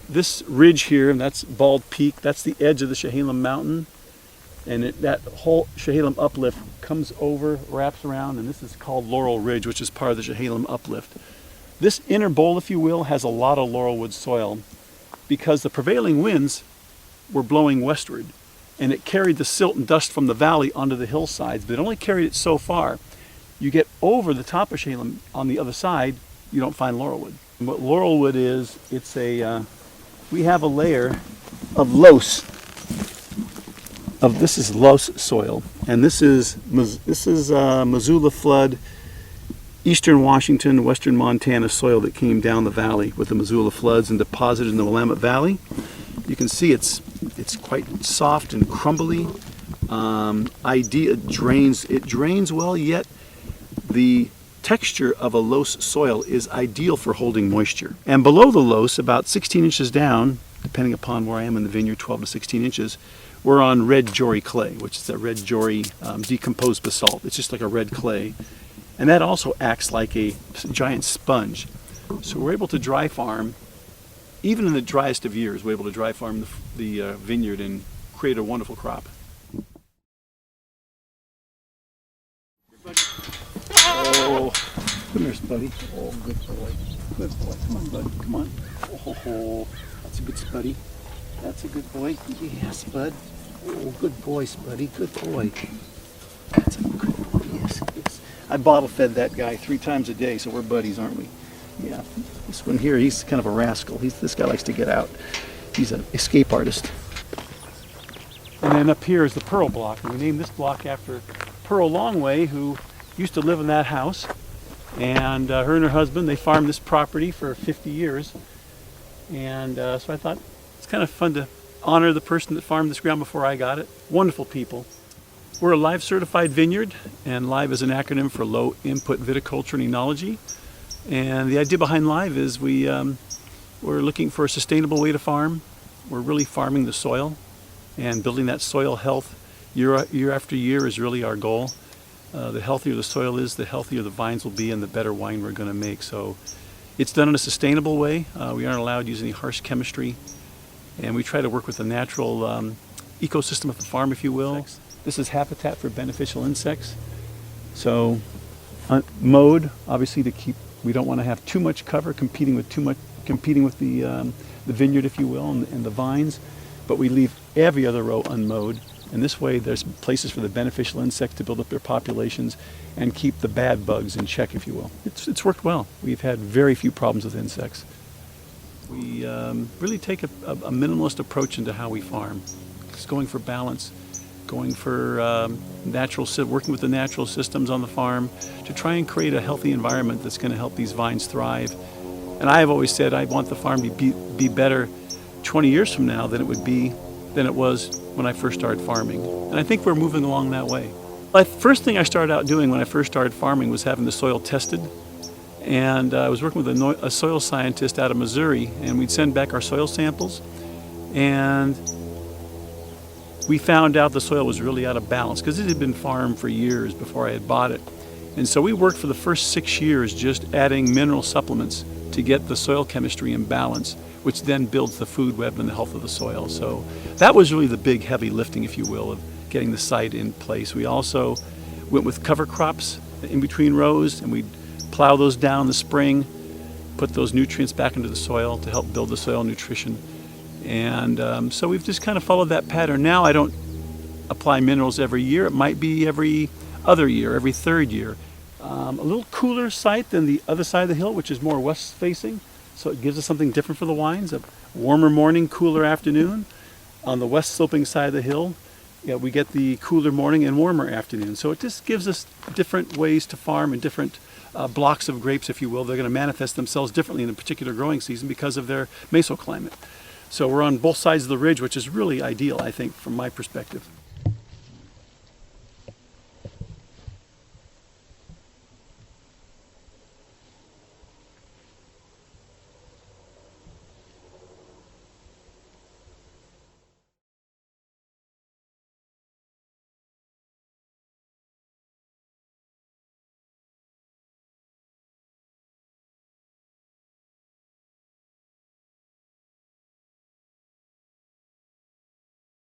this ridge here, and that's Bald Peak, that's the edge of the Chehalem Mountain. And that whole Chehalem uplift comes over, wraps around, and this is called Laurel Ridge, which is part of the Chehalem uplift. This inner bowl, if you will, has a lot of laurelwood soil because the prevailing winds were blowing westward, and it carried the silt and dust from the valley onto the hillsides, but it only carried it so far. You get over the top of Chehalem on the other side, you don't find laurelwood. And what laurelwood is, it's we have a layer of loess. This is loess soil, and this is Missoula flood, eastern Washington, western Montana soil that came down the valley with the Missoula floods and deposited in the Willamette Valley. You can see it's quite soft and crumbly. It drains well, yet the texture of a loess soil is ideal for holding moisture. And below the loess, about 16 inches down, depending upon where I am in the vineyard, 12 to 16 inches, we're on red jory clay, which is a red jory decomposed basalt. It's just like a red clay. And that also acts like a giant sponge. So we're able to dry farm, even in the driest of years, we're able to dry farm the vineyard and create a wonderful crop. Oh, come here, Spuddy. Oh, good boy. Good boy. Come on, bud. Come on. Oh, that's a good Spuddy. That's a good boy. Yes, Spud. Oh, good boy, Spuddy. Good boy. That's a good boy. Yes, yes. I bottle fed that guy 3 times a day, so we're buddies, aren't we? Yeah. This one here, he's kind of a rascal. This guy likes to get out. He's an escape artist. And then up here is the Pearl Block. And we named this block after Pearl Longway, who used to live in that house. And her and her husband, they farmed this property for 50 years. And so I thought it's kind of fun to honor the person that farmed this ground before I got it. Wonderful people. We're a LIVE certified vineyard, and LIVE is an acronym for Low Input Viticulture and Enology. And the idea behind LIVE is we're looking for a sustainable way to farm. We're really farming the soil and building that soil health year after year is really our goal. The healthier the soil is, the healthier the vines will be and the better wine we're going to make. So it's done in a sustainable way. We aren't allowed to use any harsh chemistry, and we try to work with the natural ecosystem of the farm, if you will. This is habitat for beneficial insects. So mowed, obviously, we don't want to have too much cover competing with the vineyard, if you will, and the vines, but we leave every other row unmowed. And this way there's places for the beneficial insects to build up their populations and keep the bad bugs in check, if you will. It's worked well. We've had very few problems with insects. We really take a minimalist approach into how we farm. It's going for balance, going for working with the natural systems on the farm to try and create a healthy environment that's going to help these vines thrive. And I have always said I want the farm to be better 20 years from now than it was when I first started farming. And I think we're moving along that way. The first thing I started out doing when I first started farming was having the soil tested. And I was working with a soil scientist out of Missouri, and we'd send back our soil samples. And we found out the soil was really out of balance because it had been farmed for years before I had bought it. And so we worked for the first 6 years just adding mineral supplements to get the soil chemistry in balance, which then builds the food web and the health of the soil. So that was really the big heavy lifting, if you will, of getting the site in place. We also went with cover crops in between rows, and we'd plow those down in the spring, put those nutrients back into the soil to help build the soil nutrition. And so we've just kind of followed that pattern. Now I don't apply minerals every year. It might be every other year, every third year. A little cooler site than the other side of the hill, which is more west facing. So it gives us something different for the wines. A warmer morning, cooler afternoon. On the west sloping side of the hill, we get the cooler morning and warmer afternoon. So it just gives us different ways to farm and different blocks of grapes, if you will. They're going to manifest themselves differently in a particular growing season because of their mesoclimate. So we're on both sides of the ridge, which is really ideal, I think, from my perspective.